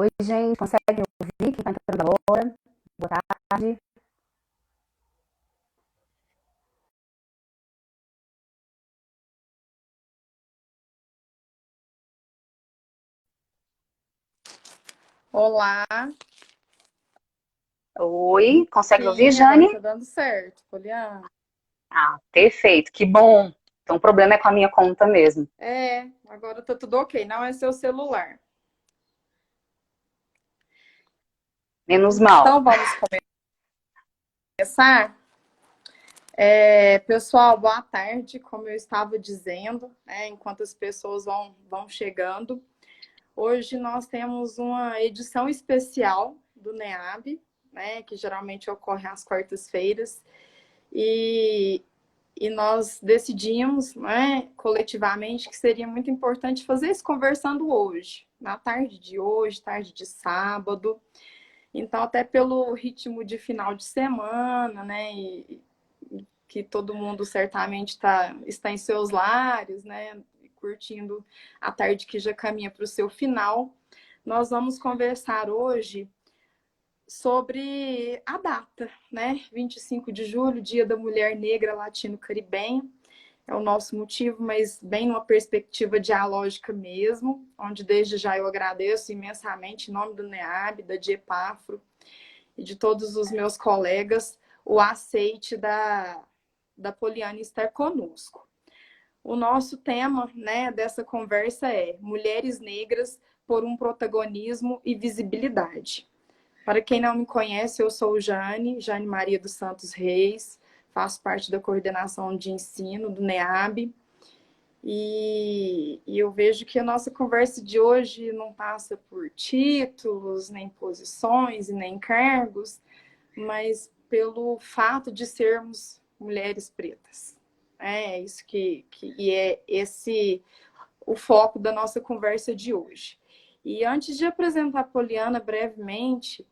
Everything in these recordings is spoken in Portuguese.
Oi, gente, consegue me ouvir? Quem está entrando agora? Boa tarde. Olá, Oi, consegue me ouvir, sim, agora Jane? tá dando certo, Poliana. Ah, perfeito, que bom. Então o problema é com a minha conta mesmo. Agora tá tudo ok, não é seu celular. Menos mal. Então vamos começar. Pessoal, boa tarde, como eu estava dizendo, né, enquanto as pessoas vão chegando. Hoje nós temos uma edição especial do NEAB, né, que geralmente ocorre às quartas-feiras. E E nós decidimos, né, coletivamente, que seria muito importante fazer isso conversando hoje, na tarde de hoje, tarde de sábado. Então, até pelo ritmo de final de semana, né, e que todo mundo certamente está em seus lares, né, curtindo a tarde que já caminha para o seu final, nós vamos conversar hoje sobre a data, né? 25 de julho, Dia da Mulher Negra Latino-Caribenha. É o nosso motivo, mas bem numa perspectiva dialógica mesmo, onde desde já eu agradeço imensamente, em nome do NEAB, da Diepafro e de todos os meus colegas, o aceite da Poliana estar conosco. O nosso tema, né, dessa conversa é Mulheres Negras por um Protagonismo e Visibilidade. Para quem não me conhece, eu sou Jane Maria dos Santos Reis, faço parte da coordenação de ensino do NEAB, e eu vejo que a nossa conversa de hoje não passa por títulos, nem posições e nem cargos, mas pelo fato de sermos mulheres pretas. É isso e é esse o foco da nossa conversa de hoje. E antes de apresentar a Poliana brevemente,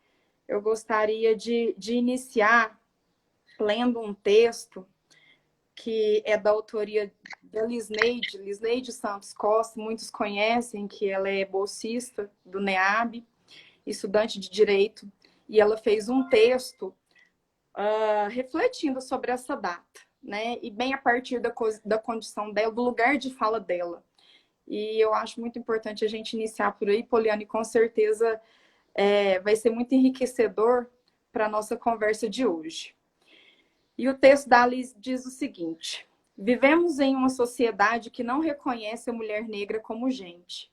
eu gostaria de iniciar lendo um texto que é da autoria da Lisneide Santos Costa. Muitos conhecem que ela é bolsista do NEAB, estudante de Direito, e ela fez um texto refletindo sobre essa data, né? E bem a partir da condição dela, do lugar de fala dela. E eu acho muito importante a gente iniciar por aí, Poliana, e com certeza vai ser muito enriquecedor para a nossa conversa de hoje. E o texto da Alice diz o seguinte: vivemos em uma sociedade que não reconhece a mulher negra como gente.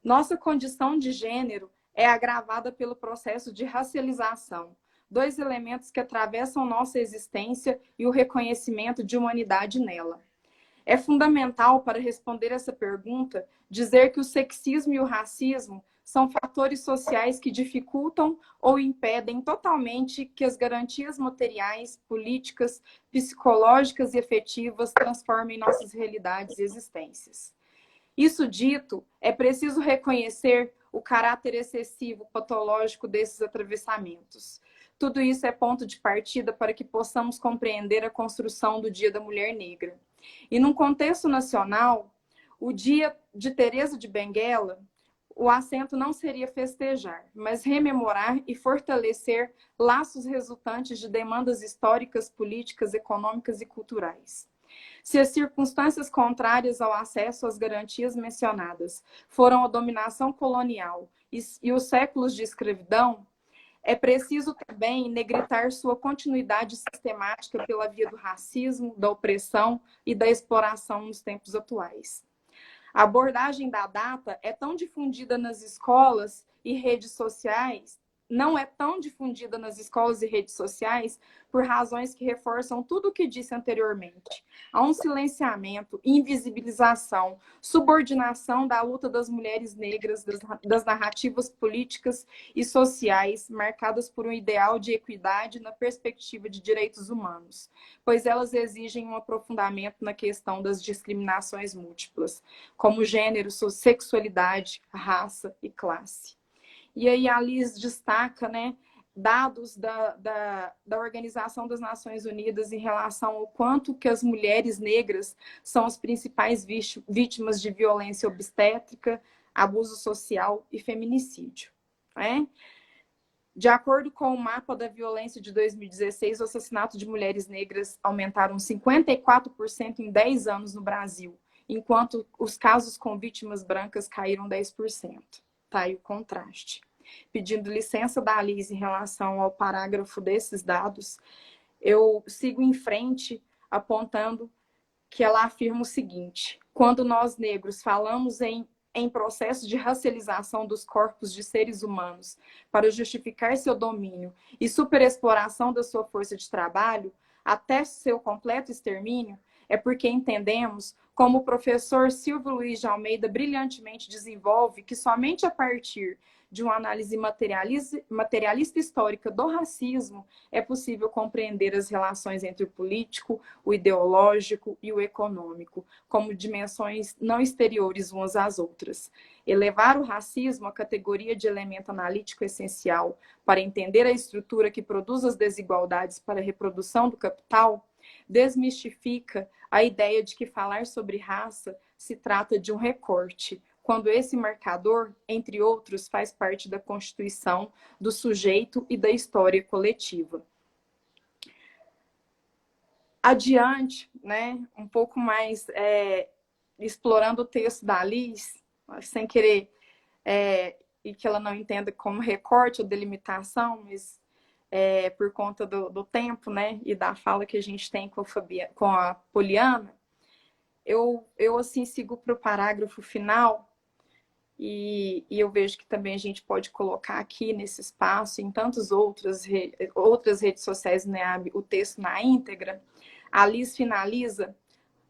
Nossa condição de gênero é agravada pelo processo de racialização, dois elementos que atravessam nossa existência e o reconhecimento de humanidade nela. É fundamental para responder essa pergunta dizer que o sexismo e o racismo são fatores sociais que dificultam ou impedem totalmente que as garantias materiais, políticas, psicológicas e efetivas transformem nossas realidades e existências. Isso dito, é preciso reconhecer o caráter excessivo, patológico desses atravessamentos. Tudo isso é ponto de partida para que possamos compreender a construção do Dia da Mulher Negra. E num contexto nacional, o Dia de Teresa de Benguela, o acento não seria festejar, mas rememorar e fortalecer laços resultantes de demandas históricas, políticas, econômicas e culturais. Se as circunstâncias contrárias ao acesso às garantias mencionadas foram a dominação colonial e os séculos de escravidão, é preciso também negritar sua continuidade sistemática pela via do racismo, da opressão e da exploração nos tempos atuais. A abordagem da data é tão difundida nas escolas e redes sociais, não é tão difundida nas escolas e redes sociais por razões que reforçam tudo o que disse anteriormente. Há um silenciamento, invisibilização, subordinação da luta das mulheres negras, das narrativas políticas e sociais marcadas por um ideal de equidade na perspectiva de direitos humanos, pois elas exigem um aprofundamento na questão das discriminações múltiplas, como gênero, sexualidade, raça e classe. E aí a Liz destaca, né, dados da Organização das Nações Unidas em relação ao quanto que as mulheres negras são as principais vítimas de violência obstétrica, abuso social e feminicídio. né? De acordo com o mapa da violência de 2016, o assassinato de mulheres negras aumentaram 54% em 10 anos no Brasil, enquanto os casos com vítimas brancas caíram 10%. Tá aí o contraste. Pedindo licença da Alice em relação ao parágrafo desses dados, eu sigo em frente apontando que ela afirma o seguinte: quando nós negros falamos em processo de racialização dos corpos de seres humanos para justificar seu domínio e superexploração da sua força de trabalho, até seu completo extermínio, é porque entendemos, como o professor Silvio Luiz de Almeida brilhantemente desenvolve, que somente a partir de uma análise materialista histórica do racismo é possível compreender as relações entre o político, o ideológico e o econômico, como dimensões não exteriores umas às outras. Elevar o racismo à categoria de elemento analítico essencial para entender a estrutura que produz as desigualdades para a reprodução do capital desmistifica a ideia de que falar sobre raça se trata de um recorte, quando esse marcador, entre outros, faz parte da constituição do sujeito e da história coletiva. Adiante, né, um pouco mais explorando o texto da Alice, sem querer e que ela não entenda como recorte ou delimitação, mas por conta do tempo, né, e da fala que a gente tem com a Poliana, eu assim sigo para o parágrafo final. E eu vejo que também a gente pode colocar aqui nesse espaço, em tantas outras redes sociais do NEAB, o texto na íntegra. A Liz finaliza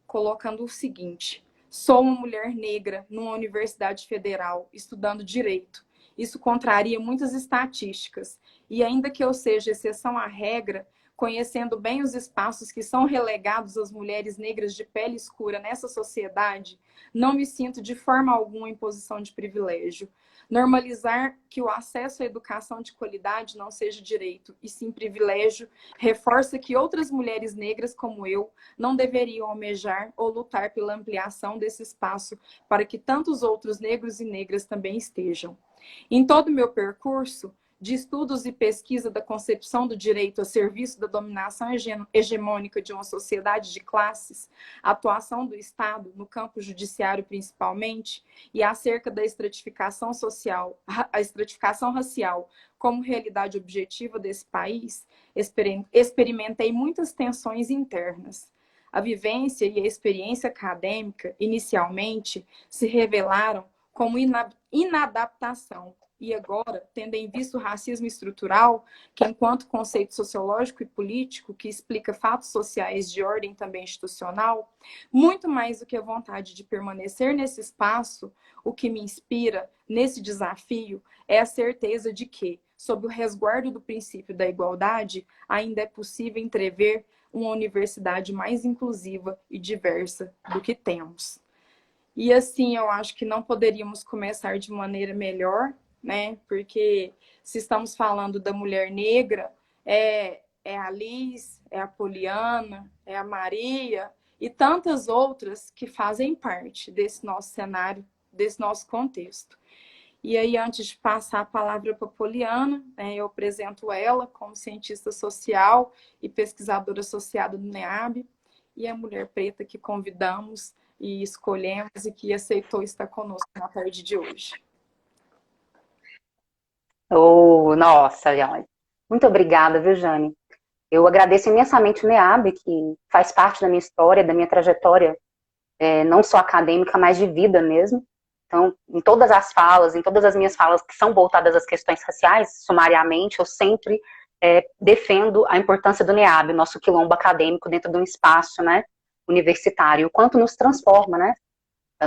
colocando o seguinte: sou uma mulher negra numa universidade federal, estudando direito. Isso contraria muitas estatísticas. E ainda que eu seja exceção à regra, conhecendo bem os espaços que são relegados às mulheres negras de pele escura nessa sociedade, não me sinto de forma alguma em posição de privilégio. Normalizar que o acesso à educação de qualidade não seja direito, e sim privilégio, reforça que outras mulheres negras como eu não deveriam almejar ou lutar pela ampliação desse espaço para que tantos outros negros e negras também estejam. Em todo o meu percurso de estudos e pesquisa da concepção do direito a serviço da dominação hegemônica de uma sociedade de classes, a atuação do Estado, no campo judiciário principalmente, e acerca da estratificação social, a estratificação racial como realidade objetiva desse país, experimentei muitas tensões internas. A vivência e a experiência acadêmica, inicialmente, se revelaram como inadaptação. E agora, tendo em vista o racismo estrutural, que enquanto conceito sociológico e político, que explica fatos sociais de ordem também institucional, muito mais do que a vontade de permanecer nesse espaço, o que me inspira nesse desafio é a certeza de que, sob o resguardo do princípio da igualdade, ainda é possível entrever uma universidade mais inclusiva e diversa do que temos. E assim, eu acho que não poderíamos começar de maneira melhor, né? Porque se estamos falando da mulher negra, é a Liz, é a Poliana, é a Maria e tantas outras que fazem parte desse nosso cenário, desse nosso contexto. E aí, antes de passar a palavra para a Poliana, né, eu apresento ela como cientista social e pesquisadora associada do NEAB, e a mulher preta que convidamos e escolhemos e que aceitou estar conosco na tarde de hoje. Oh, nossa, Jane. Muito obrigada, viu, Jane? Eu agradeço imensamente o NEAB, que faz parte da minha história, da minha trajetória, não só acadêmica, mas de vida mesmo. Então, em todas as falas, em todas as minhas falas que são voltadas às questões raciais, sumariamente, eu sempre defendo a importância do NEAB, nosso quilombo acadêmico, dentro de um espaço, né, universitário, o quanto nos transforma, né?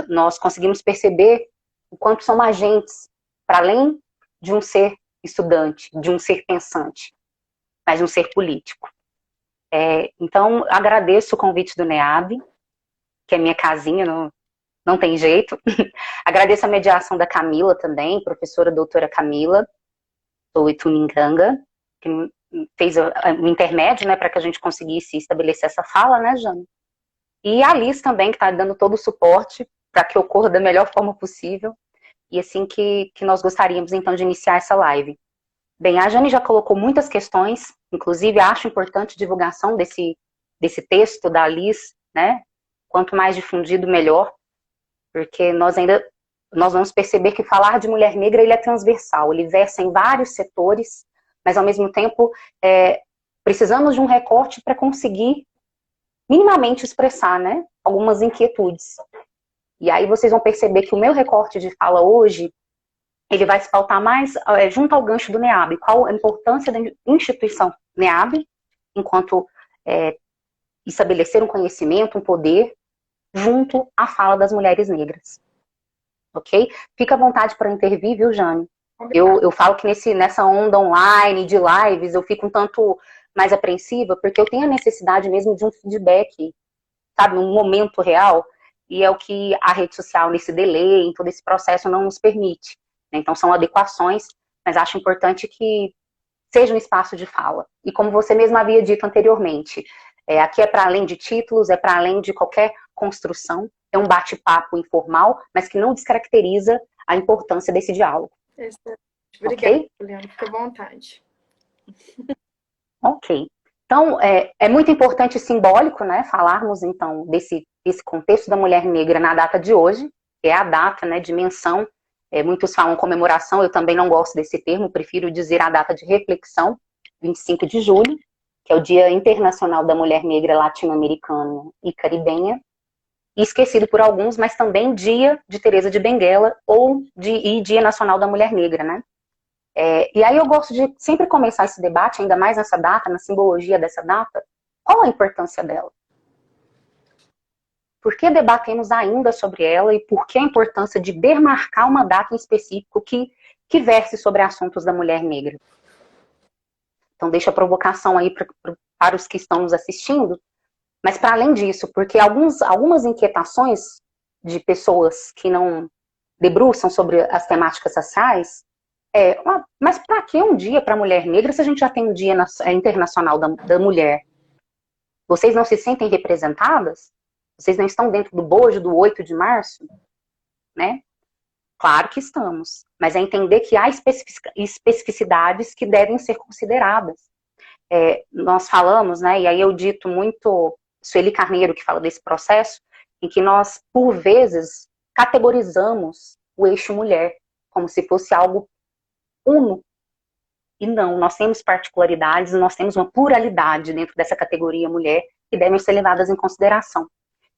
Nós conseguimos perceber o quanto somos agentes, para além de um ser estudante, de um ser pensante, mas de um ser político. Então, agradeço o convite do NEAB, que é minha casinha, não tem jeito. Agradeço a mediação da Camila também, professora doutora Camila, do Ituninganga, que fez o intermédio, né, para que a gente conseguisse estabelecer essa fala, né, Jane? E a Liz também, que está dando todo o suporte para que ocorra da melhor forma possível. e assim que nós gostaríamos, então, de iniciar essa live. Bem, a Jane já colocou muitas questões, inclusive acho importante a divulgação desse texto da Liz, né? Quanto mais difundido, melhor, porque nós vamos perceber que falar de mulher negra ele é transversal, ele versa em vários setores, mas ao mesmo tempo precisamos de um recorte para conseguir minimamente expressar, né, algumas inquietudes. E aí vocês vão perceber que o meu recorte de fala hoje, ele vai se pautar mais junto ao gancho do NEAB, qual a importância da instituição NEAB, enquanto estabelecer um conhecimento, um poder, junto à fala das mulheres negras. Ok? Fica à vontade para intervir, viu, Jane? Eu falo que nessa onda online de lives eu fico um tanto mais apreensiva, porque eu tenho a necessidade mesmo de um feedback, sabe, um momento real, e é o que a rede social, nesse delay, em todo esse processo, não nos permite. Então, são adequações, mas acho importante que seja um espaço de fala. E como você mesma havia dito anteriormente, aqui é para além de títulos, é para além de qualquer construção, é um bate-papo informal, mas que não descaracteriza a importância desse diálogo. Excelente. Obrigada, okay? Juliana, fica à vontade. Ok. Então, é muito importante e simbólico, né, falarmos, então, desse contexto da mulher negra na data de hoje, que é a data, né, de menção. Muitos falam comemoração, eu também não gosto desse termo, prefiro dizer a data de reflexão, 25 de julho, que é o Dia Internacional da Mulher Negra Latino-Americana e Caribenha, e esquecido por alguns, mas também Dia de Teresa de Benguela e Dia Nacional da Mulher Negra, né? E aí eu gosto de sempre começar esse debate, ainda mais nessa data, na simbologia dessa data, qual a importância dela? Por que debatemos ainda sobre ela e por que a importância de demarcar uma data em específico que verse sobre assuntos da mulher negra? Então deixa a provocação aí para os que estão nos assistindo, mas para além disso, porque algumas inquietações de pessoas que não debruçam sobre as temáticas sociais, mas para que um dia para a mulher negra se a gente já tem um Dia Internacional da Mulher? Vocês não se sentem representadas? Vocês não estão dentro do bojo do 8 de março? Né? Claro que estamos, mas é entender que há especificidades que devem ser consideradas. Nós falamos, né, e aí eu dito muito, Sueli Carneiro que fala desse processo, em que nós, por vezes, categorizamos o eixo mulher como se fosse algo uno. E não, nós temos particularidades, nós temos uma pluralidade dentro dessa categoria mulher que devem ser levadas em consideração.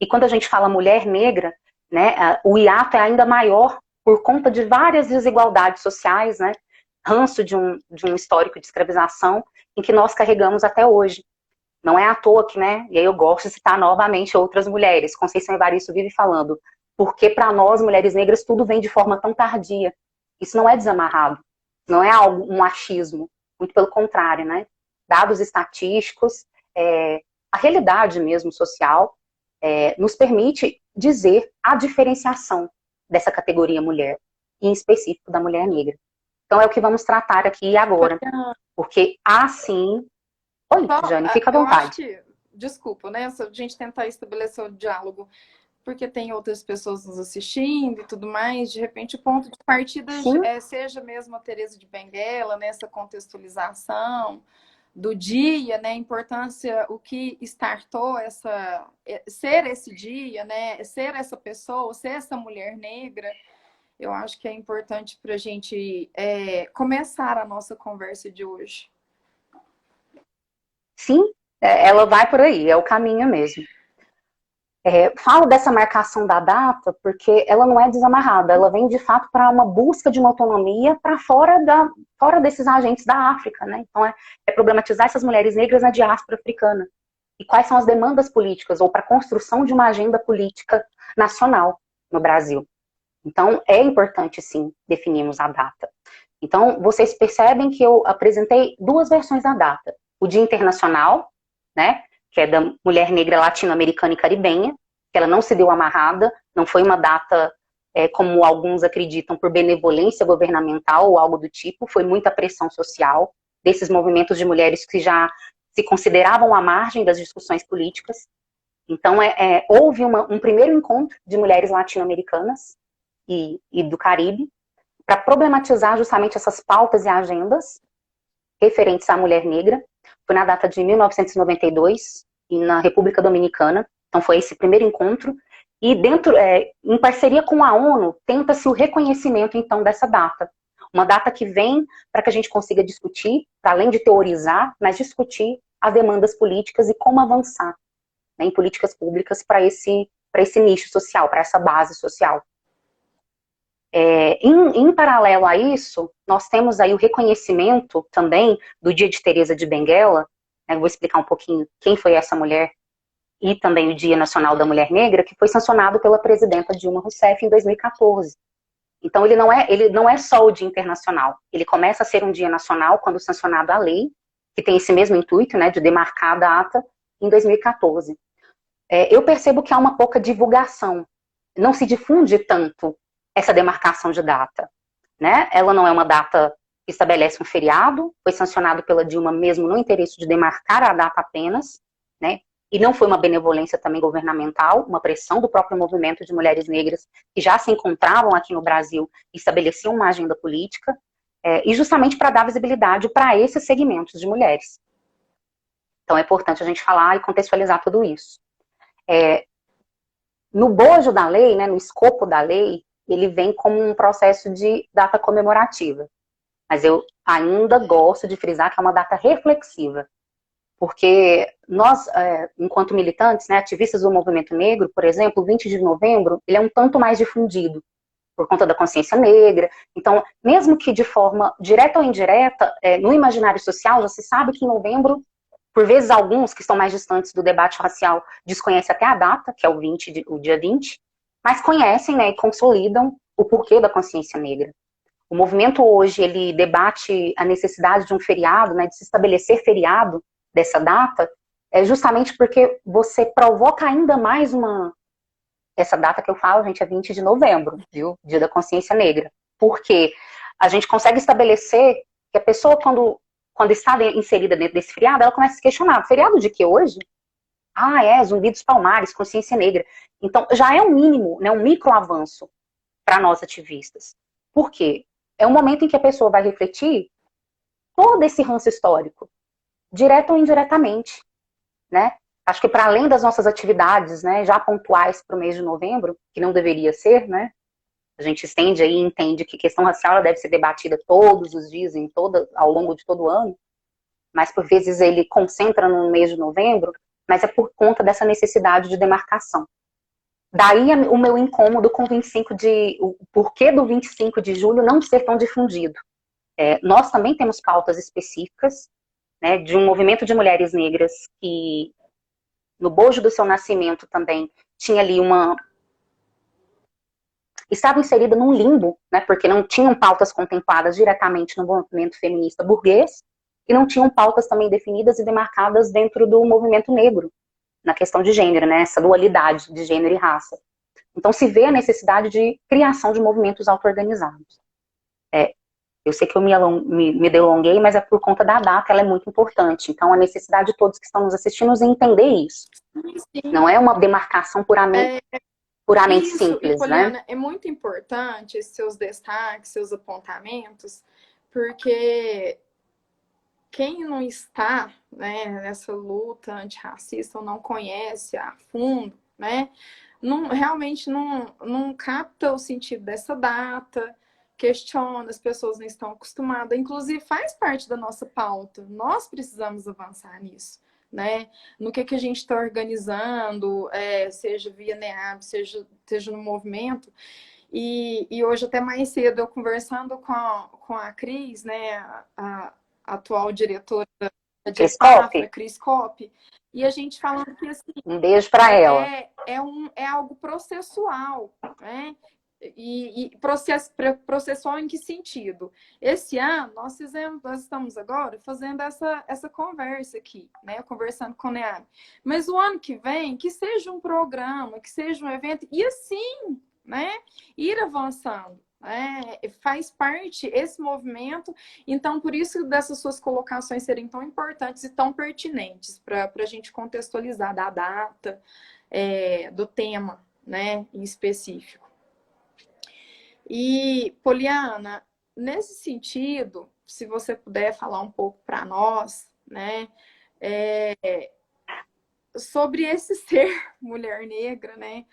E quando a gente fala mulher negra, né, o hiato é ainda maior por conta de várias desigualdades sociais, né, ranço de um histórico de escravização em que nós carregamos até hoje. Não é à toa que, né, e aí eu gosto de citar novamente outras mulheres, Conceição Evaristo vive falando, porque para nós, mulheres negras, tudo vem de forma tão tardia. Isso não é desamarrado, não é um achismo, muito pelo contrário, né? Dados estatísticos, a realidade mesmo social, nos permite dizer a diferenciação dessa categoria mulher, em específico da mulher negra. Então é o que vamos tratar aqui agora, porque assim... Oi, Jane, fica à vontade. Desculpa, né? Se a gente tentar estabelecer o diálogo, porque tem outras pessoas nos assistindo e tudo mais, de repente o ponto de partida seja mesmo a Teresa de Benguela, nessa contextualização do dia, né, a importância, o que startou ser esse dia, né, ser essa pessoa, ser essa mulher negra. Eu acho que é importante para a gente começar a nossa conversa de hoje. Sim, ela vai por aí, é o caminho mesmo. Falo dessa marcação da data porque ela não é desamarrada, ela vem de fato para uma busca de uma autonomia para fora desses agentes da África, né? Então é problematizar essas mulheres negras na diáspora africana. E quais são as demandas políticas, ou para a construção de uma agenda política nacional no Brasil. Então é importante sim definirmos a data. Então vocês percebem que eu apresentei duas versões da data. O Dia Internacional, né? Que é da mulher negra latino-americana e caribenha, que ela não se deu amarrada, não foi uma data, como alguns acreditam, por benevolência governamental ou algo do tipo, foi muita pressão social desses movimentos de mulheres que já se consideravam à margem das discussões políticas. Então, houve um primeiro encontro de mulheres latino-americanas e do Caribe, para problematizar justamente essas pautas e agendas referentes à mulher negra. Foi na data de 1992, na República Dominicana. Então foi esse primeiro encontro. E dentro, em parceria com a ONU, tenta-se o reconhecimento, então, dessa data. Uma data que vem para que a gente consiga discutir, para além de teorizar, mas discutir as demandas políticas e como avançar, né, em políticas públicas para esse nicho social, para essa base social. Em paralelo a isso, nós temos aí o reconhecimento também do Dia de Teresa de Benguela, né, vou explicar um pouquinho quem foi essa mulher, e também o Dia Nacional da Mulher Negra, que foi sancionado pela presidenta Dilma Rousseff em 2014. Então ele não é só o Dia Internacional, ele começa a ser um Dia Nacional quando sancionado a lei, que tem esse mesmo intuito, né, de demarcar a data, em 2014. Eu percebo que há uma pouca divulgação, não se difunde tanto essa demarcação de data, né? Ela não é uma data que estabelece um feriado, foi sancionado pela Dilma mesmo no interesse de demarcar a data apenas, né? E não foi uma benevolência também governamental, uma pressão do próprio movimento de mulheres negras que já se encontravam aqui no Brasil e estabeleciam uma agenda política, e justamente para dar visibilidade para esses segmentos de mulheres. Então é importante a gente falar e contextualizar tudo isso. No bojo da lei, né, no escopo da lei, ele vem como um processo de data comemorativa. Mas eu ainda gosto de frisar que é uma data reflexiva. Porque nós, enquanto militantes, né, ativistas do movimento negro, por exemplo, o 20 de novembro, ele é um tanto mais difundido, por conta da consciência negra. Então, mesmo que de forma direta ou indireta, no imaginário social, já se sabe que em novembro, por vezes alguns que estão mais distantes do debate racial desconhecem até a data, que é o dia 20, mas conhecem, né, e consolidam o porquê da consciência negra. O movimento hoje, ele debate a necessidade de um feriado, né, de se estabelecer feriado dessa data, justamente porque você provoca ainda mais essa data que eu falo, gente, é 20 de novembro, viu? Dia da Consciência Negra. Porque a gente consegue estabelecer que a pessoa, quando está inserida dentro desse feriado, ela começa a se questionar, feriado de que hoje? Zumbi dos Palmares, Consciência Negra. Então, já é um mínimo, né, um micro avanço para nós ativistas. Por quê? É um momento em que a pessoa vai refletir todo esse ranço histórico, direto ou indiretamente, né? Acho que para além das nossas atividades, né, já pontuais para o mês de novembro, que não deveria ser, né? A gente estende aí e entende que questão racial ela deve ser debatida todos os dias, ao longo de todo o ano, mas por vezes ele concentra no mês de novembro, mas é por conta dessa necessidade de demarcação. Daí o meu incômodo com o porquê do 25 de julho não ser tão difundido. Nós também temos pautas específicas, né, de um movimento de mulheres negras que, no bojo do seu nascimento também, tinha ali estava inserida num limbo, né, porque não tinham pautas contempladas diretamente no movimento feminista burguês, e não tinham pautas também definidas e demarcadas dentro do movimento negro, na questão de gênero, né, essa dualidade de gênero e raça. Então se vê a necessidade de criação de movimentos auto-organizados. Eu sei que eu me delonguei, mas é por conta da data, ela é muito importante. Então a necessidade de todos que estão nos assistindo é entender isso. Sim. Não é uma demarcação puramente Isso, simples, e Poliana, né? é muito importante esses seus destaques, seus apontamentos, porque quem não está, né, nessa luta antirracista ou não conhece a fundo, né, realmente não capta o sentido dessa data, questiona, as pessoas não estão acostumadas, inclusive faz parte da nossa pauta, nós precisamos avançar nisso, né? No que a gente está organizando, seja via NEAB, seja no movimento. E hoje, até mais cedo, eu conversando com a Cris, né, a atual diretora de Cris Cop, EPAFRA, Cris Cop, e a gente falando que assim, um beijo para ela. É algo processual, né? E processual em que sentido? Esse ano, nós estamos agora fazendo essa conversa aqui, né? Conversando com a NEAB. Mas o ano que vem, que seja um programa, que seja um evento, e assim, né? Ir avançando. Faz parte esse movimento, então por isso dessas suas colocações serem tão importantes e tão pertinentes para a gente contextualizar da data, do tema, né, em específico. E, Poliana, nesse sentido, se você puder falar um pouco para nós, né, sobre esse ser mulher negra, né,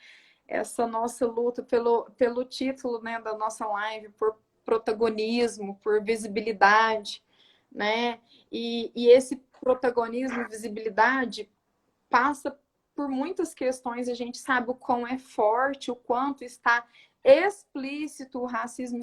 essa nossa luta pelo título, né, da nossa live, por protagonismo, por visibilidade, né, e esse protagonismo e visibilidade passa por muitas questões, a gente sabe o quão é forte, o quanto está explícito o racismo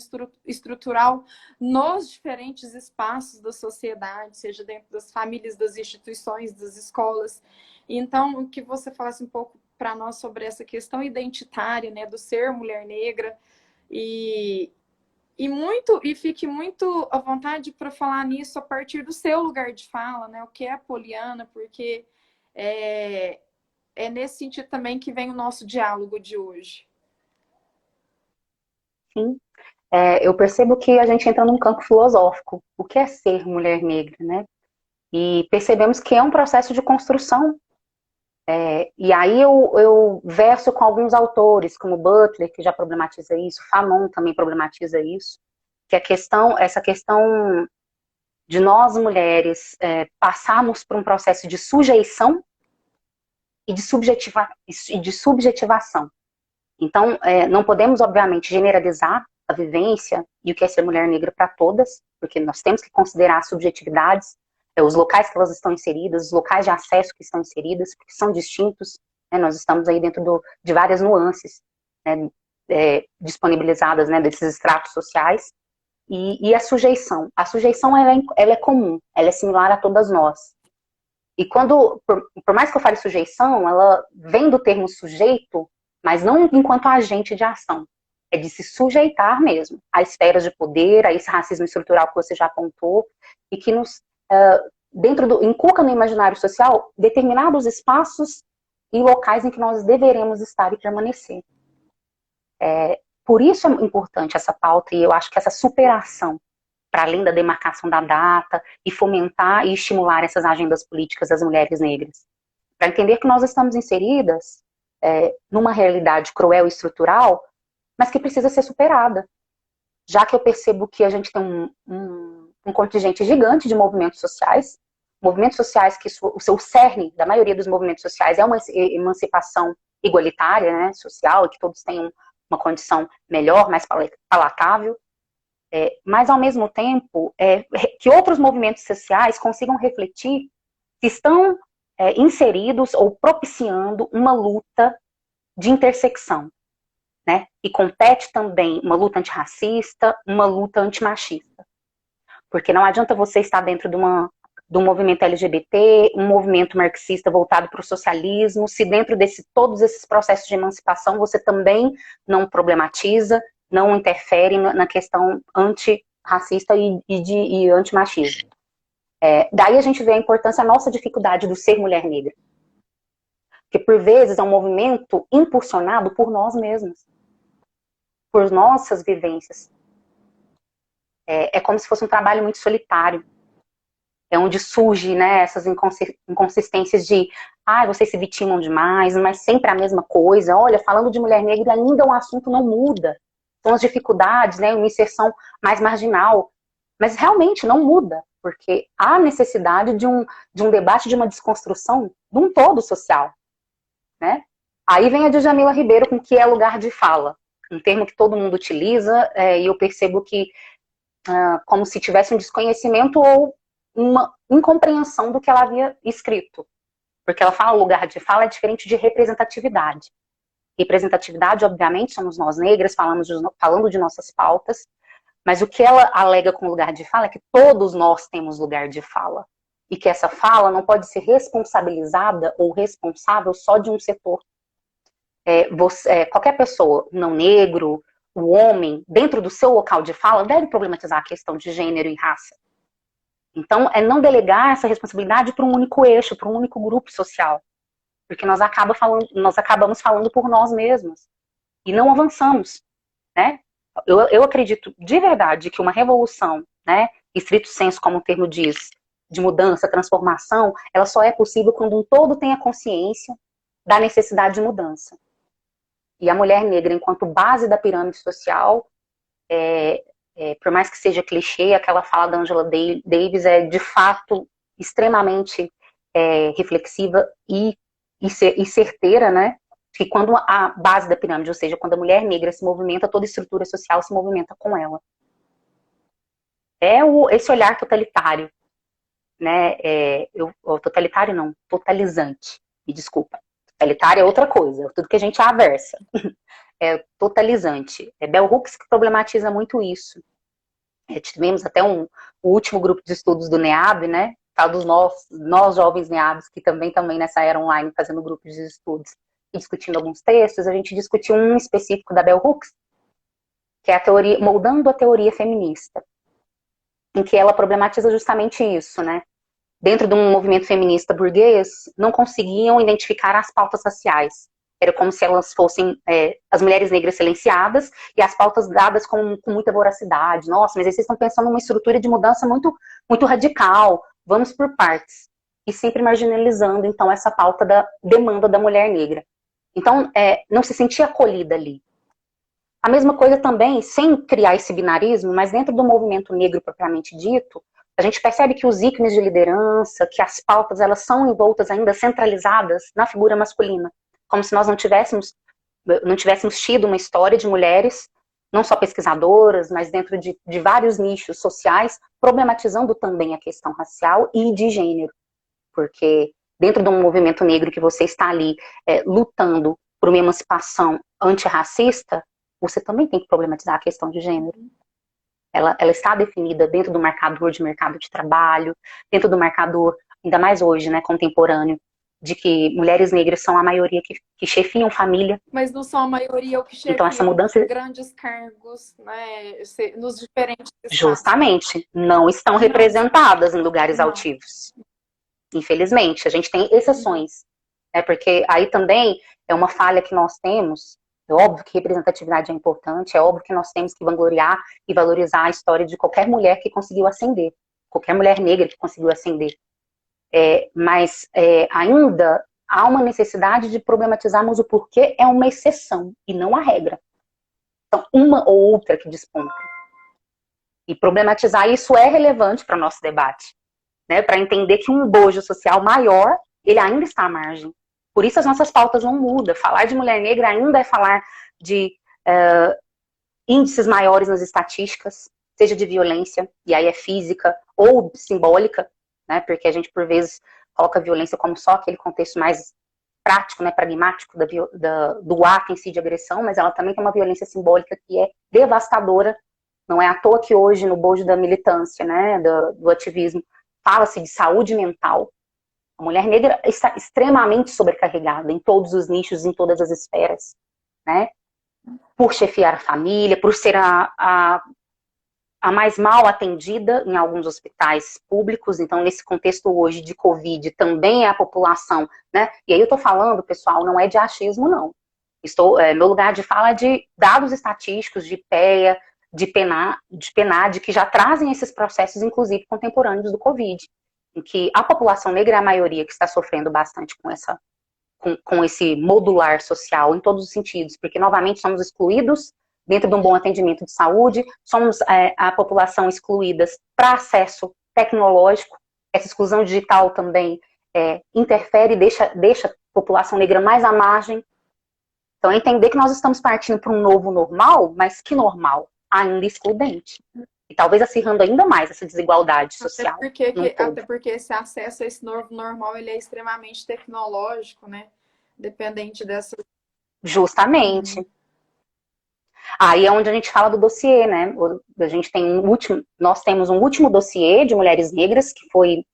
estrutural nos diferentes espaços da sociedade, seja dentro das famílias, das instituições, das escolas. Então, que você falasse um pouco para nós sobre essa questão identitária, né, do ser mulher negra e fique muito à vontade para falar nisso a partir do seu lugar de fala, né? O que é a Poliana, porque é, é nesse sentido também que vem o nosso diálogo de hoje. Sim. Eu percebo que a gente entra num campo filosófico. O que é ser mulher negra, né? E percebemos que é um processo de construção. E aí eu verso com alguns autores, como Butler, que já problematiza isso, Fanon também problematiza isso, que essa questão de nós mulheres passarmos por um processo de sujeição e de subjetivação. Então, não podemos, obviamente, generalizar a vivência e o que é ser mulher negra para todas, porque nós temos que considerar as subjetividades, os locais que elas estão inseridas, os locais de acesso que estão inseridas, porque são distintos, né, nós estamos aí dentro de várias nuances, né, disponibilizadas, né, desses estratos sociais, e a sujeição. A sujeição, ela é comum, ela é similar a todas nós. E por mais que eu fale sujeição, ela vem do termo sujeito, mas não enquanto agente de ação. É de se sujeitar mesmo a esferas de poder, a esse racismo estrutural que você já apontou, e que nos, inculca no imaginário social determinados espaços e locais em que nós deveremos estar e permanecer. Por isso é importante essa pauta, e eu acho que essa superação, para além da demarcação da data, e fomentar e estimular essas agendas políticas das mulheres negras. Para entender que nós estamos inseridas numa realidade cruel e estrutural, mas que precisa ser superada. Já que eu percebo que a gente tem um contingente gigante de movimentos sociais que o seu cerne da maioria dos movimentos sociais é uma emancipação igualitária, né, social, e que todos tenham uma condição melhor, mais palatável, mas ao mesmo tempo que outros movimentos sociais consigam refletir que estão inseridos ou propiciando uma luta de intersecção, né? E compete também uma luta antirracista, uma luta antimachista. Porque não adianta você estar dentro de um movimento LGBT, um movimento marxista voltado para o socialismo, se dentro todos esses processos de emancipação você também não problematiza, não interfere na questão antirracista e antimachismo. Daí a gente vê a importância, a nossa dificuldade do ser mulher negra. Porque por vezes é um movimento impulsionado por nós mesmos, por nossas vivências. É como se fosse um trabalho muito solitário. É onde surge, né, essas inconsistências de vocês se vitimam demais, mas sempre a mesma coisa. Olha, falando de mulher negra, ainda o assunto não muda. São as dificuldades, né, uma inserção mais marginal. Mas realmente não muda, porque há necessidade de um debate, de uma desconstrução de um todo social. Né? Aí vem a Djamila Ribeiro com o que é lugar de fala. Um termo que todo mundo utiliza, e eu percebo que como se tivesse um desconhecimento ou uma incompreensão do que ela havia escrito. Porque ela fala lugar de fala é diferente de representatividade. Representatividade, obviamente, somos nós negras, falando de nossas pautas, mas o que ela alega com lugar de fala é que todos nós temos lugar de fala. E que essa fala não pode ser responsabilizada ou responsável só de um setor. Qualquer pessoa, o não negro, o homem, dentro do seu local de fala, deve problematizar a questão de gênero e raça. Então, não delegar essa responsabilidade para um único eixo, para um único grupo social. Porque nós acabamos falando por nós mesmos. E não avançamos. Né? Eu acredito de verdade que uma revolução, né, estrito senso, como o termo diz, de mudança, transformação, ela só é possível quando um todo tenha consciência da necessidade de mudança. E a mulher negra, enquanto base da pirâmide social, por mais que seja clichê, aquela fala da Angela Davis é de fato extremamente reflexiva e certeira, né? Que quando a base da pirâmide, ou seja, quando a mulher negra se movimenta, toda a estrutura social se movimenta com ela. Esse olhar totalitário, né? Totalitário não, totalizante. Me desculpa. Totalitário é outra coisa, tudo que a gente aversa. É totalizante. É Bell Hooks que problematiza muito isso. Tivemos até o último grupo de estudos do NEAB, né? Tal dos nós jovens NEABs, que também nessa era online, fazendo grupos de estudos e discutindo alguns textos. A gente discutiu um específico da Bell Hooks, que é a teoria, moldando a teoria feminista, em que ela problematiza justamente isso, né? Dentro de um movimento feminista burguês, não conseguiam identificar as pautas raciais. Era como se elas fossem as mulheres negras silenciadas e as pautas dadas com muita voracidade. Nossa, mas vocês estão pensando numa estrutura de mudança muito, muito radical. Vamos por partes. E sempre marginalizando, então, essa pauta da demanda da mulher negra. Então, não se sentia acolhida ali. A mesma coisa também, sem criar esse binarismo, mas dentro do movimento negro propriamente dito, a gente percebe que os ícones de liderança, que as pautas, elas são envoltas ainda, centralizadas na figura masculina. Como se nós não tivéssemos tido uma história de mulheres, não só pesquisadoras, mas dentro de vários nichos sociais, problematizando também a questão racial e de gênero. Porque dentro de um movimento negro que você está ali lutando por uma emancipação antirracista, você também tem que problematizar a questão de gênero. Ela está definida dentro do marcador de mercado de trabalho, dentro do marcador, ainda mais hoje, né, contemporâneo, de que mulheres negras são a maioria que chefiam família. Mas não são a maioria o que chefiam então, essa mudança... grandes cargos, né, nos diferentes estados. Justamente, não estão representadas em lugares altivos. Infelizmente, a gente tem exceções. Porque aí também é uma falha que nós temos. É óbvio que representatividade é importante, é óbvio que nós temos que vangloriar e valorizar a história de qualquer mulher que conseguiu ascender, qualquer mulher negra que conseguiu ascender. Mas ainda há uma necessidade de problematizarmos o porquê é uma exceção e não a regra. Então, uma ou outra que desponta. E problematizar isso é relevante para o nosso debate, né? Para entender que um bojo social maior, ele ainda está à margem. Por isso as nossas pautas não mudam. Falar de mulher negra ainda é falar de índices maiores nas estatísticas, seja de violência, e aí é física ou simbólica, né? Porque a gente, por vezes, coloca a violência como só aquele contexto mais prático, né, pragmático do ato em si de agressão, mas ela também tem uma violência simbólica que é devastadora. Não é à toa que hoje, no bojo da militância, né, do ativismo, fala-se de saúde mental. A mulher negra está extremamente sobrecarregada em todos os nichos, em todas as esferas, né? Por chefiar a família, por ser a mais mal atendida em alguns hospitais públicos. Então, nesse contexto hoje de Covid, também é a população, né? E aí eu tô falando, pessoal, não é de achismo, não. Meu lugar de fala é de dados estatísticos, de IPEA, de PNAD, que já trazem esses processos, inclusive, contemporâneos do Covid, em que a população negra é a maioria que está sofrendo bastante com esse modular social, em todos os sentidos, porque, novamente, somos excluídos dentro de um bom atendimento de saúde, somos a população excluídas para acesso tecnológico, essa exclusão digital também interfere e deixa a população negra mais à margem. Então, é entender que nós estamos partindo para um novo normal, mas que normal? Ainda excludente. E talvez acirrando ainda mais essa desigualdade social. Até porque esse acesso a esse novo normal, ele é extremamente tecnológico, né? Dependente dessa... Justamente. Aí é onde a gente fala do dossiê, né? Nós temos um último dossiê de mulheres negras que foi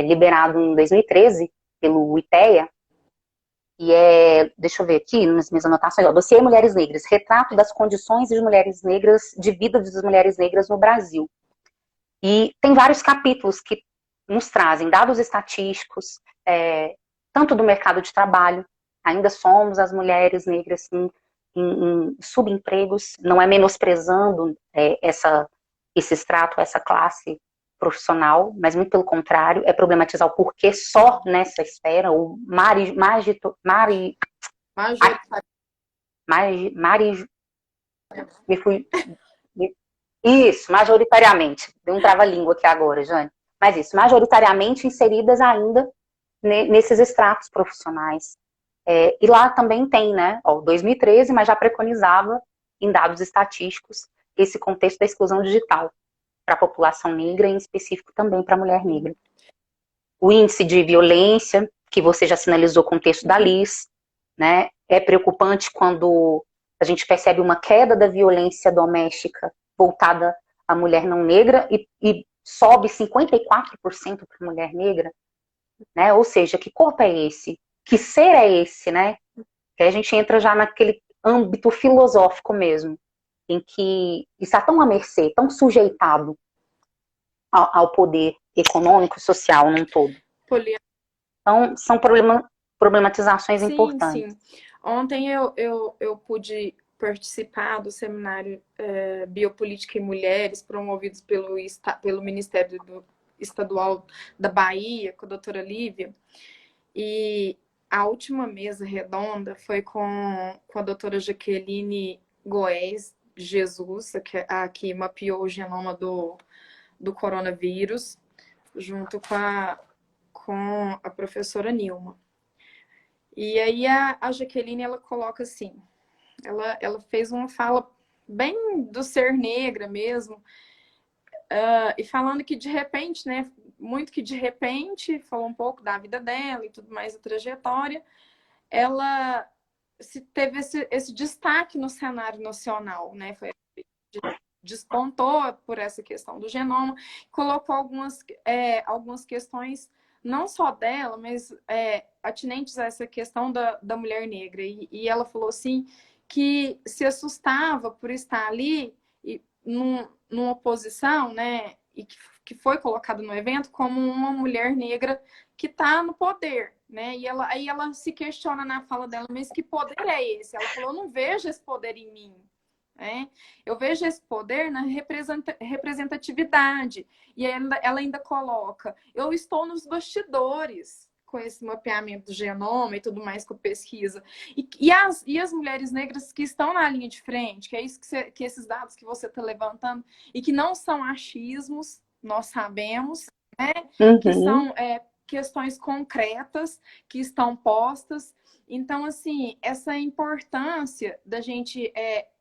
liberado em 2013 pelo IPEA. E deixa eu ver aqui nas minhas anotações, dossiê Mulheres Negras, retrato das condições de mulheres negras, de vida das mulheres negras no Brasil. E tem vários capítulos que nos trazem dados estatísticos, tanto do mercado de trabalho, ainda somos as mulheres negras em subempregos, não é menosprezando esse extrato, essa classe profissional, mas muito pelo contrário, é problematizar o porquê só nessa esfera, o me Isso, majoritariamente. Deu um trava-língua aqui agora, Jane. Mas isso, majoritariamente inseridas ainda nesses estratos profissionais. E lá também tem, né, 2013, mas já preconizava em dados estatísticos esse contexto da exclusão digital para a população negra, em específico também para a mulher negra. O índice de violência, que você já sinalizou o contexto da Liz, né, é preocupante quando a gente percebe uma queda da violência doméstica voltada à mulher não negra e sobe 54% para a mulher negra, né? Ou seja, que corpo é esse? Que ser é esse, né? Que a gente entra já naquele âmbito filosófico mesmo, em que está tão à mercê, tão sujeitado ao poder econômico e social num todo. Então, são problematizações importantes. Sim. Ontem eu pude participar do seminário Biopolítica e Mulheres, promovidos pelo Ministério Estadual da Bahia, com a doutora Lívia, e a última mesa redonda foi com a doutora Jaqueline Goes Jesus, que mapeou o genoma do coronavírus, junto com a professora Nilma. E aí a Jaqueline, ela coloca assim, ela fez uma fala bem do ser negra mesmo, e falando que de repente, né, muito que de repente, falou um pouco da vida dela e tudo mais, a trajetória, ela teve esse destaque no cenário nacional, né, despontou por essa questão do genoma, colocou algumas questões, não só dela, mas atinentes a essa questão da mulher negra. E ela falou assim, que se assustava por estar ali numa posição, né, e que foi colocada no evento como uma mulher negra que está no poder, né? E aí ela se questiona na fala dela, mas que poder é esse? Ela falou, eu não vejo esse poder em mim. Eu vejo esse poder na representatividade. E ela ainda coloca, eu estou nos bastidores com esse mapeamento do genoma e tudo mais com pesquisa. E as mulheres negras que estão na linha de frente, que é isso que esses dados que você está levantando, e que não são achismos, nós sabemos, né? Que são questões concretas que estão postas. Então, assim, essa importância da gente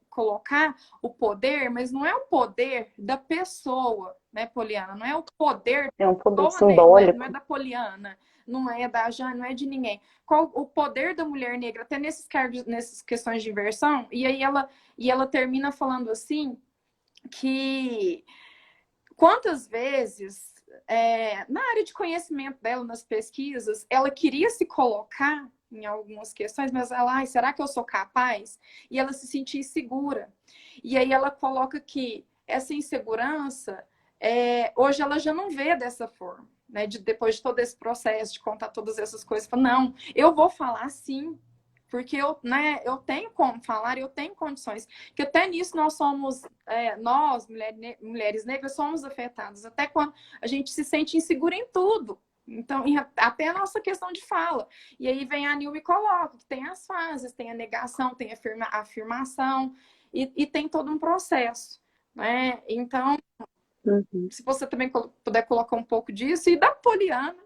colocar o poder, mas não é o poder da pessoa, né, Poliana? Não é o poder é um poder pessoa, simbólico. não é da Poliana, não é da Jane, não é de ninguém. O poder da mulher negra, até nessas questões de inversão, e aí ela termina falando assim, que quantas vezes, na área de conhecimento dela, nas pesquisas, ela queria se colocar em algumas questões, mas ela, será que eu sou capaz? E ela se sentia insegura. E aí ela coloca que essa insegurança, hoje ela já não vê dessa forma, né? Depois de todo esse processo, de contar todas essas coisas, fala, não, eu vou falar sim, porque eu tenho como falar, eu tenho condições. Que até nisso nós somos, nós, mulheres negras, somos afetadas. Até quando a gente se sente insegura em tudo. Então, até a nossa questão de fala. E aí vem a Nilma e coloca que tem as fases, tem a negação, tem a afirmação, e tem todo um processo. Né? Então, se você também puder colocar um pouco disso, e da Poliana,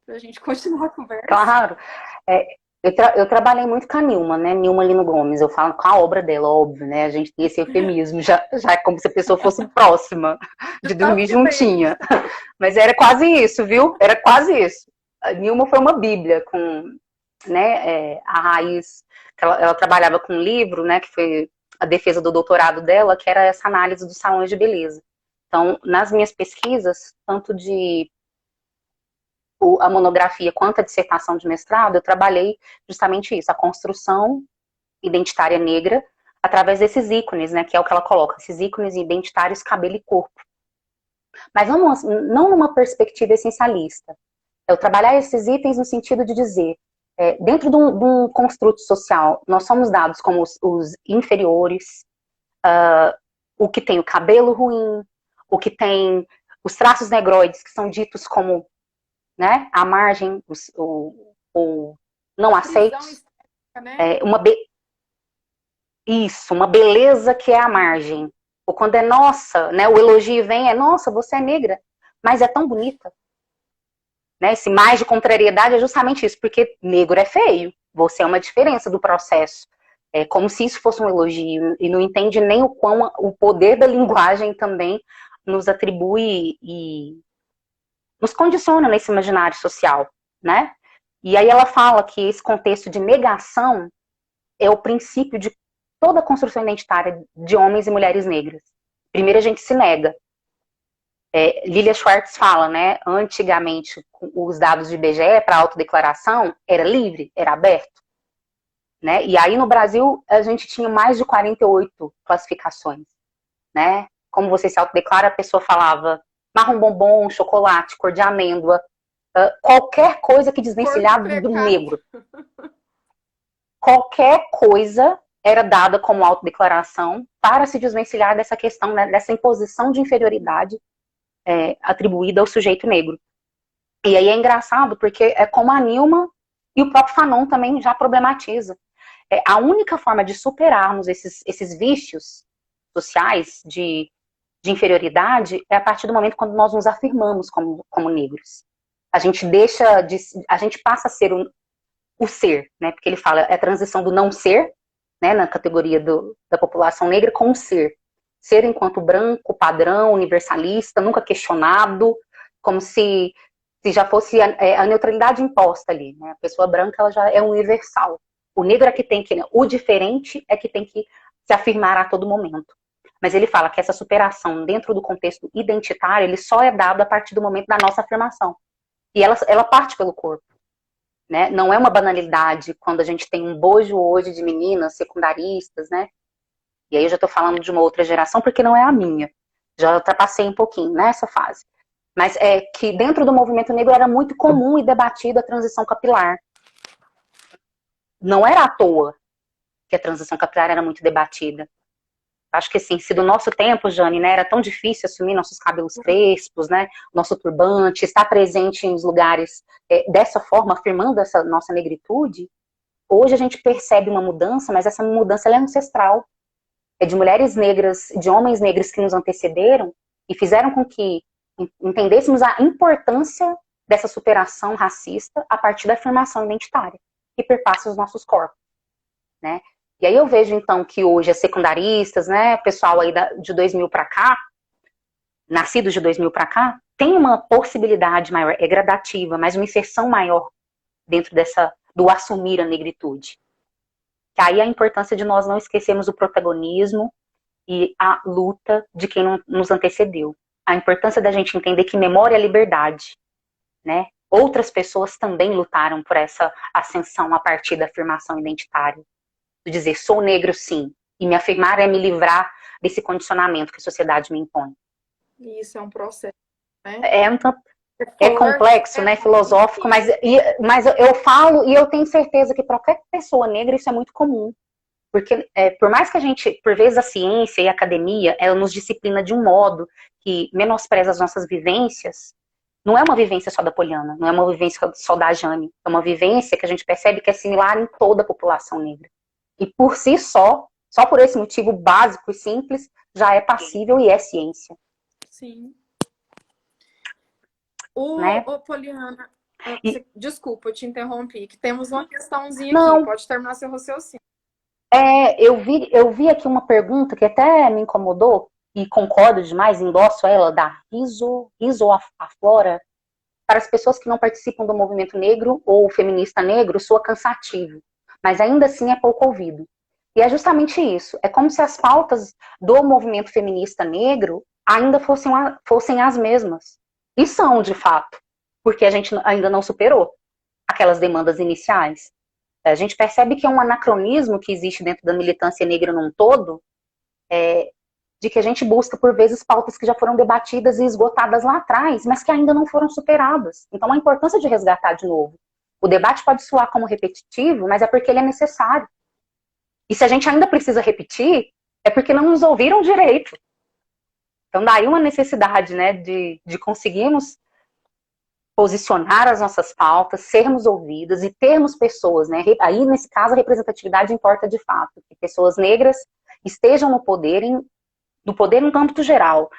para a gente continuar a conversa. Claro. Eu trabalhei muito com a Nilma, né? Nilma Lino Gomes, eu falo com a obra dela, óbvio, né? A gente tem esse eufemismo, já é como se a pessoa fosse próxima, de dormir juntinha. Mas era quase isso, viu? Era quase isso. A Nilma foi uma bíblia com, né, a raiz, ela trabalhava com um livro, né, que foi a defesa do doutorado dela, que era essa análise dos salões de beleza. Então, nas minhas pesquisas, tanto de a monografia quanto a dissertação de mestrado, eu trabalhei justamente isso, a construção identitária negra através desses ícones, né, que é o que ela coloca, esses ícones identitários cabelo e corpo. Mas não numa perspectiva essencialista. Eu trabalhar esses itens no sentido de dizer, dentro de um construto social, nós somos dados como os inferiores, o que tem o cabelo ruim, o que tem os traços negroides, que são ditos como, né, à margem, o não aceitos, né? Uma beleza que é à margem, ou quando é nossa, né, o elogio vem, é nossa, você é negra, mas é tão bonita. Né? Esse mais de contrariedade é justamente isso, porque negro é feio, você é uma diferença do processo. É como se isso fosse um elogio, e não entende nem o quão o poder da linguagem também nos atribui e nos condiciona nesse imaginário social, né? E aí ela fala que esse contexto de negação é o princípio de toda a construção identitária de homens e mulheres negras. Primeiro a gente se nega. Lilia Schwartz fala, né, antigamente os dados de IBGE para autodeclaração era livre, era aberto, né? E aí no Brasil a gente tinha mais de 48 classificações, né? Como você se autodeclara, a pessoa falava marrom bombom, chocolate, cor de amêndoa, qualquer coisa que desvencilhar do negro. Qualquer coisa era dada como autodeclaração para se desvencilhar dessa questão, né, dessa imposição de inferioridade atribuída ao sujeito negro. E aí é engraçado, porque é como a Nilma e o próprio Fanon também já problematiza. A única forma de superarmos esses vícios sociais de inferioridade é a partir do momento quando nós nos afirmamos como negros. A gente passa a ser o ser, né? Porque ele fala a transição do não ser, né, na categoria da população negra, com o ser. Ser enquanto branco, padrão, universalista, nunca questionado, como se já fosse a neutralidade imposta ali, né? A pessoa branca, ela já é universal. O negro é que tem que, o diferente é que tem que se afirmar a todo momento. Mas ele fala que essa superação dentro do contexto identitário, ele só é dado a partir do momento da nossa afirmação. E ela parte pelo corpo. Né? Não é uma banalidade quando a gente tem um bojo hoje de meninas secundaristas, né? E aí eu já estou falando de uma outra geração, porque não é a minha. Já ultrapassei um pouquinho nessa fase. Mas é que dentro do movimento negro era muito comum e debatido a transição capilar. Não era à toa que a transição capilar era muito debatida. Acho que assim, se do nosso tempo, Jane, né, era tão difícil assumir nossos cabelos crespos, né, nosso turbante, estar presente em lugares dessa forma, afirmando essa nossa negritude, hoje a gente percebe uma mudança, mas essa mudança ela é ancestral. É de mulheres negras, de homens negros que nos antecederam e fizeram com que entendêssemos a importância dessa superação racista a partir da afirmação identitária, que perpassa os nossos corpos, né? E aí eu vejo, então, que hoje as secundaristas, né, pessoal aí de 2000 para cá, nascidos de 2000 para cá, tem uma possibilidade maior, é gradativa, mas uma inserção maior dentro do assumir a negritude. Que aí a importância de nós não esquecermos o protagonismo e a luta de quem nos antecedeu. A importância da gente entender que memória é liberdade, né? Outras pessoas também lutaram por essa ascensão a partir da afirmação identitária. De dizer, sou negro sim, e me afirmar é me livrar desse condicionamento que a sociedade me impõe. Isso é um processo, né? É complexo, né, filosófico, mas eu falo e eu tenho certeza que para qualquer pessoa negra isso é muito comum. Porque por mais que a gente, por vezes a ciência e a academia, ela nos disciplina de um modo que menospreza as nossas vivências, não é uma vivência só da Poliana, não é uma vivência só da Jane, é uma vivência que a gente percebe que é similar em toda a população negra. E por si só por esse motivo básico e simples, já é passível e é ciência. Sim. Né? Poliana, desculpa, eu te interrompi, que temos uma questãozinha Não, aqui, pode terminar seu raciocínio. Eu vi aqui uma pergunta que até me incomodou, e concordo demais, endosso ela, da Riso Aflora. Para as pessoas que não participam do movimento negro ou feminista negro, soa cansativo, mas ainda assim é pouco ouvido. E é justamente isso, é como se as pautas do movimento feminista negro ainda fossem as mesmas. E são, de fato, porque a gente ainda não superou aquelas demandas iniciais. A gente percebe que é um anacronismo que existe dentro da militância negra num todo, de que a gente busca, por vezes, pautas que já foram debatidas e esgotadas lá atrás, mas que ainda não foram superadas. Então, a importância de resgatar de novo. O debate pode soar como repetitivo, mas é porque ele é necessário. E se a gente ainda precisa repetir, é porque não nos ouviram direito. Então, daí uma necessidade, né, de conseguirmos posicionar as nossas pautas, sermos ouvidas e termos pessoas, né? Aí, nesse caso, a representatividade importa de fato. Que pessoas negras estejam no poder do poder no âmbito geral,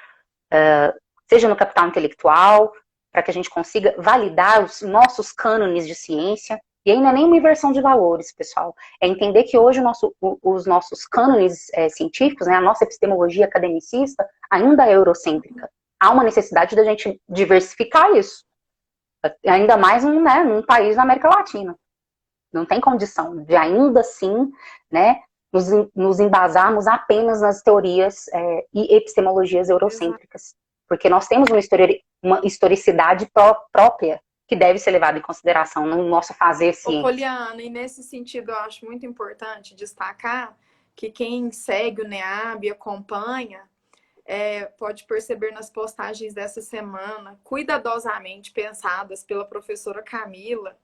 seja no capital intelectual, para que a gente consiga validar os nossos cânones de ciência. E aí não é nem uma inversão de valores, pessoal. É entender que hoje os nossos cânones científicos, né, a nossa epistemologia academicista, ainda é eurocêntrica. Há uma necessidade da gente diversificar isso. Ainda mais num país da América Latina. Não tem condição de ainda assim, né, nos embasarmos apenas nas teorias e epistemologias eurocêntricas. Porque nós temos uma historicidade própria que deve ser levada em consideração no nosso fazer ciência. Poliana, e nesse sentido eu acho muito importante destacar que quem segue o NEAB e acompanha pode perceber nas postagens dessa semana, cuidadosamente pensadas pela professora Camila,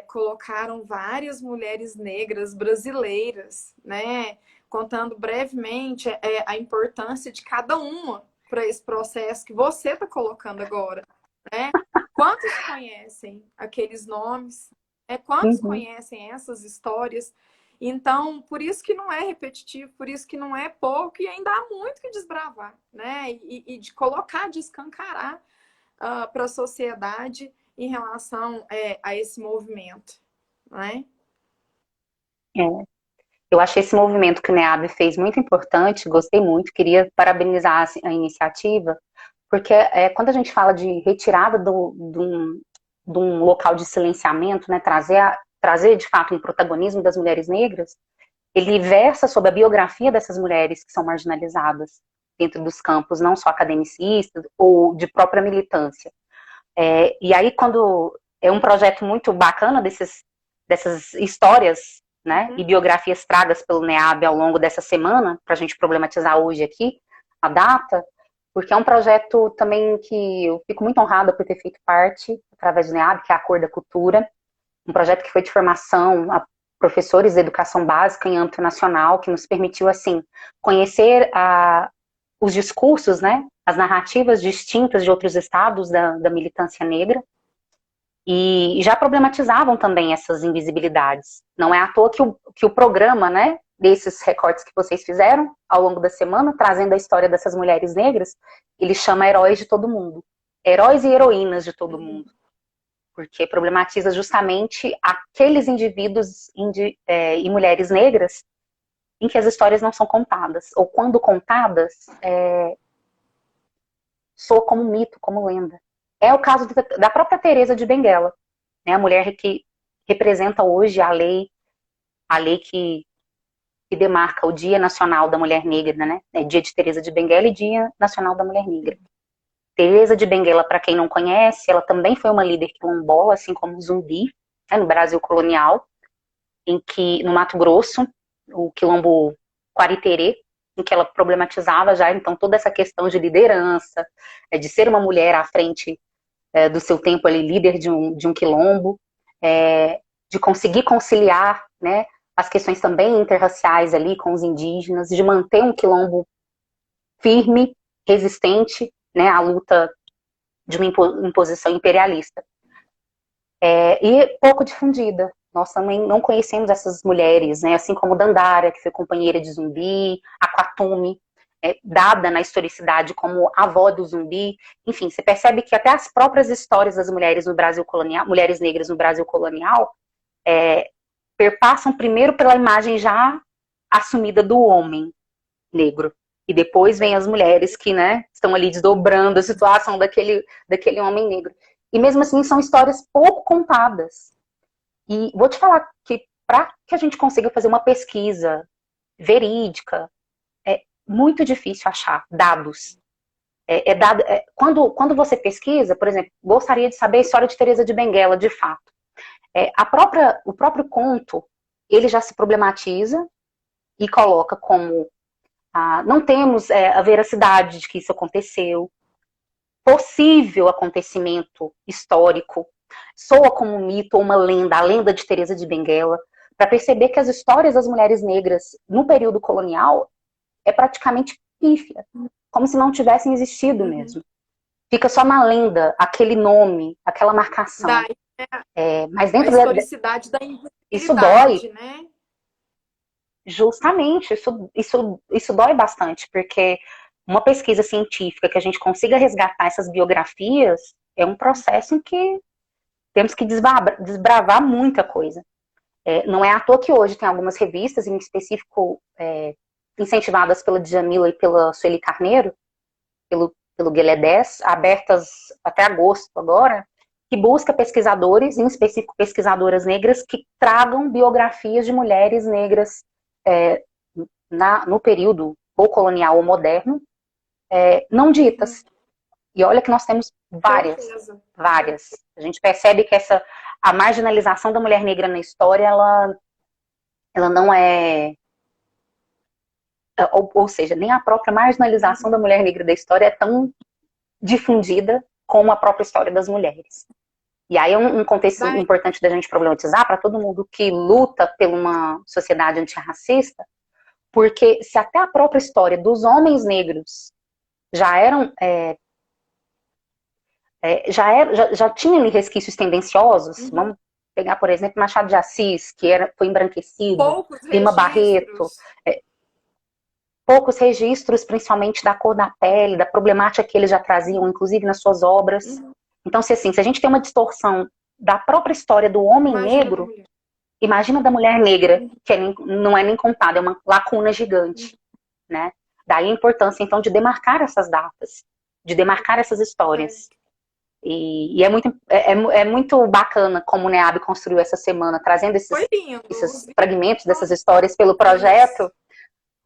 colocaram várias mulheres negras brasileiras, né, contando brevemente a importância de cada uma para esse processo que você está colocando agora, né? Quantos conhecem aqueles nomes? Quantos conhecem essas histórias? Então, por isso que não é repetitivo, por isso que não é pouco, e ainda há muito que desbravar, né? E de colocar, de escancarar para a sociedade em relação a esse movimento, né? Eu achei esse movimento que o NEAB fez muito importante, gostei muito, queria parabenizar a iniciativa, porque quando a gente fala de retirada de um local de silenciamento, né, trazer de fato um protagonismo das mulheres negras, ele versa sobre a biografia dessas mulheres que são marginalizadas dentro dos campos, não só academicistas ou de própria militância. E aí, quando é um projeto muito bacana dessas histórias, né, e biografias tragas pelo NEAB ao longo dessa semana, para a gente problematizar hoje aqui a data, porque é um projeto também que eu fico muito honrada por ter feito parte, através do NEAB, que é a Cor da Cultura, um projeto que foi de formação a professores de educação básica em âmbito nacional, que nos permitiu, assim, conhecer os discursos, né, as narrativas distintas de outros estados da militância negra, e já problematizavam também essas invisibilidades. Não é à toa que o programa, né, desses recortes que vocês fizeram ao longo da semana, trazendo a história dessas mulheres negras, ele chama Heróis de Todo Mundo. Heróis e heroínas de todo mundo. Porque problematiza justamente aqueles indivíduos e mulheres negras em que as histórias não são contadas. Ou quando contadas, soa como mito, como lenda. É o caso da própria Teresa de Benguela, né, a mulher que representa hoje a lei que demarca o Dia Nacional da Mulher Negra, né? Dia de Teresa de Benguela e Dia Nacional da Mulher Negra. Teresa de Benguela, para quem não conhece, ela também foi uma líder quilombola, assim como Zumbi, né, no Brasil colonial, em que, no Mato Grosso, o quilombo Quariterê, em que ela problematizava já, então, toda essa questão de liderança, de ser uma mulher à frente do seu tempo ali, líder de um quilombo, de conseguir conciliar, né, as questões também interraciais ali com os indígenas, de manter um quilombo firme, resistente, né, à luta de uma imposição imperialista. E pouco difundida. Nós também não conhecemos essas mulheres, né, assim como Dandara, que foi companheira de Zumbi, Aquatume, dada na historicidade como avó do Zumbi. Enfim, você percebe que até as próprias histórias das mulheres no Brasil colonial, mulheres negras no Brasil colonial, perpassam primeiro pela imagem já assumida do homem negro. E depois vem as mulheres que, né, estão ali desdobrando a situação daquele homem negro. E mesmo assim são histórias pouco contadas. E vou te falar que para que a gente consiga fazer uma pesquisa verídica, é muito difícil achar dados. Quando você pesquisa, por exemplo, gostaria de saber a história de Teresa de Benguela, de fato. O próprio conto, ele já se problematiza e coloca como não temos a veracidade de que isso aconteceu, possível acontecimento histórico, soa como um mito ou uma lenda, a lenda de Teresa de Benguela, para perceber que as histórias das mulheres negras no período colonial é praticamente pífia, como se não tivessem existido mesmo. Fica só na lenda, aquele nome, aquela marcação. Mas dentro a historicidade da invisibilidade, isso dói. Né? Justamente, isso dói bastante, porque uma pesquisa científica que a gente consiga resgatar essas biografias é um processo em que temos que desbravar muita coisa. Não é à toa que hoje tem algumas revistas, em específico incentivadas pela Djamila e pela Sueli Carneiro, pelo Guelé 10, abertas até agosto agora, que busca pesquisadores, em específico pesquisadoras negras, que tragam biografias de mulheres negras no período ou colonial ou moderno, não ditas. E olha que nós temos várias. A gente percebe que a marginalização da mulher negra na história, ela não é... Ou seja, nem a própria marginalização da mulher negra da história é tão difundida como a própria história das mulheres. E aí é um contexto importante da gente problematizar para todo mundo que luta por uma sociedade antirracista, porque se até a própria história dos homens negros já eram já tinha resquícios tendenciosos. Vamos pegar, por exemplo, Machado de Assis, que foi embranquecido, poucos Lima Barreto, poucos registros, principalmente da cor da pele, da problemática que eles já traziam, inclusive nas suas obras. Então, se a gente tem uma distorção da própria história do homem negro, imagina da mulher negra, que não é nem contada, é uma lacuna gigante, né? Daí a importância, então, de demarcar essas datas, de demarcar essas histórias. E é muito bacana como o NEAB construiu essa semana, trazendo esses fragmentos dessas histórias pelo projeto,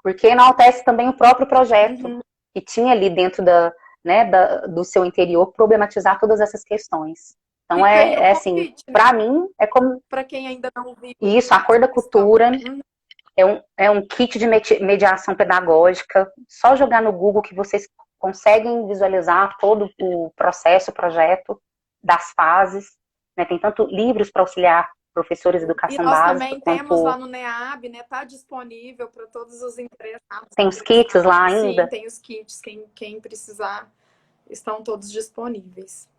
porque enaltece também o próprio projeto, que tinha ali dentro do seu interior problematizar todas essas questões. Então, assim, para mim, é como... Para quem ainda não viu. Isso, a Cor da Cultura é um kit de mediação pedagógica. Só jogar no Google que vocês conseguem visualizar todo o processo, o projeto das fases. Né? Tem tanto livros para auxiliar professores de educação básica. E nós também temos lá no NEAB, né? Está disponível para todos os interessados. Tem os kits lá ainda? Sim, tem os kits. Quem precisar, estão todos disponíveis.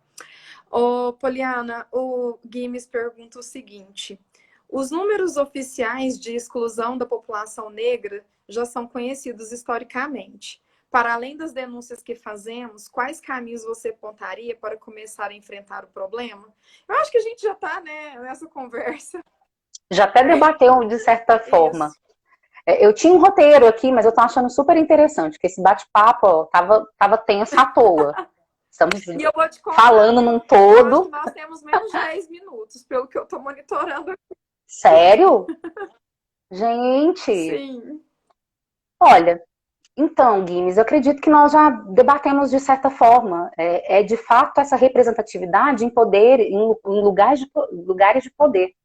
Ô, Poliana, o Guimes pergunta o seguinte: os números oficiais de exclusão da população negra já são conhecidos historicamente. Para além das denúncias que fazemos, quais caminhos você apontaria para começar a enfrentar o problema? Eu acho que a gente já está, né, nessa conversa. Já até debateu de certa forma. Eu tinha um roteiro aqui, mas eu tô achando super interessante, porque esse bate-papo tava tenso à toa. Estamos falando num todo. Eu acho que nós temos menos de 10 minutos, pelo que eu tô monitorando aqui. Sério? Gente! Sim. Olha, então, Guimes, eu acredito que nós já debatemos de certa forma. De fato essa representatividade em poder, em lugares de poder.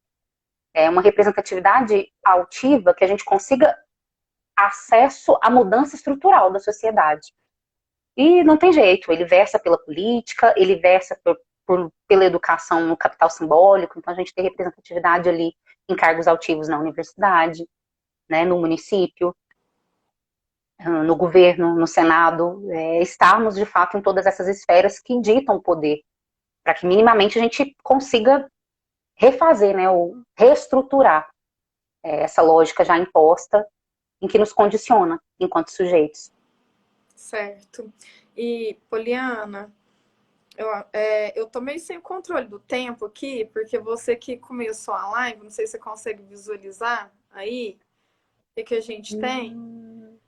É uma representatividade altiva que a gente consiga acesso à mudança estrutural da sociedade. E não tem jeito, ele versa pela política, ele versa pela educação no capital simbólico, então a gente tem representatividade ali em cargos altivos na universidade, né, no município, no governo, no Senado, estarmos de fato em todas essas esferas que ditam o poder, para que minimamente a gente consiga refazer, né, ou reestruturar essa lógica já imposta em que nos condiciona enquanto sujeitos. Certo. E, Poliana, eu tô meio sem controle do tempo aqui, porque você que começou a live, não sei se você consegue visualizar aí o que a gente tem.